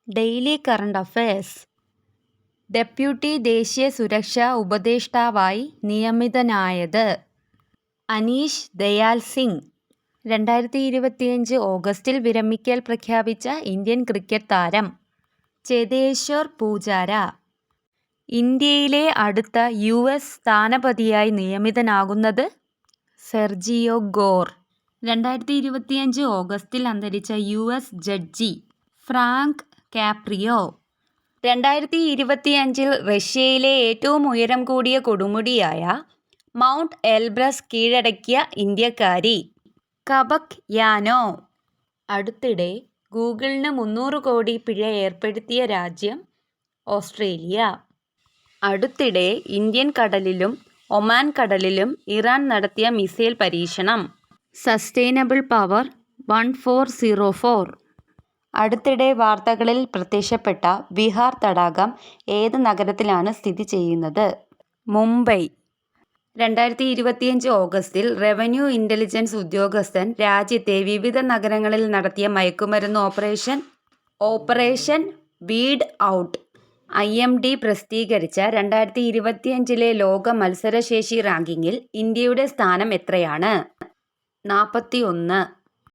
Daily current affairs. Deputy ദേശീയ സുരക്ഷാ ഉപദേഷ്ടാവായി നിയമിതനായത് അനീഷ് ദയാൽ സിംഗ്. 2025 ഓഗസ്റ്റിൽ വിരമിക്കൽ പ്രഖ്യാപിച്ച ഇന്ത്യൻ ക്രിക്കറ്റ് താരം ചേതേശ്വർ പൂജാര. ഇന്ത്യയിലെ അടുത്ത US സ്ഥാനപതിയായി നിയമിതനാകുന്നത് സെർജിയോ ഗോർ. 2025 ഓഗസ്റ്റിൽ അന്തരിച്ച US ജഡ്ജി ഫ്രാങ്ക് കാപ്രിയോ. 2025 റഷ്യയിലെ ഏറ്റവും ഉയരം കൂടിയ കൊടുമുടിയായ മൗണ്ട് എൽബ്രസ് കീഴടക്കിയ ഇന്ത്യക്കാരി കപക് യാനോ. അടുത്തിടെ ഗൂഗിളിന് 300 കോടി പിഴ ഏർപ്പെടുത്തിയ രാജ്യം ഓസ്ട്രേലിയ. അടുത്തിടെ ഇന്ത്യൻ കടലിലും ഒമാൻ കടലിലും ഇറാൻ നടത്തിയ മിസൈൽ പരീക്ഷണം. Sustainable power 1404. അടുത്തിടെ വാർത്തകളിൽ പ്രത്യക്ഷപ്പെട്ട വിഹാർ തടാകം ഏത് നഗരത്തിലാണ് സ്ഥിതി ചെയ്യുന്നത്? മുംബൈ. 2025 ഓഗസ്റ്റിൽ റവന്യൂ ഇന്റലിജൻസ് ഉദ്യോഗസ്ഥൻ രാജ്യത്തെ വിവിധ നഗരങ്ങളിൽ നടത്തിയ മയക്കുമരുന്ന് ഓപ്പറേഷൻ വീഡ് ഔട്ട് IMD പ്രസിദ്ധീകരിച്ച 2025 ലോക മത്സരശേഷി റാങ്കിങ്ങിൽ ഇന്ത്യയുടെ സ്ഥാനം എത്രയാണ്? 41.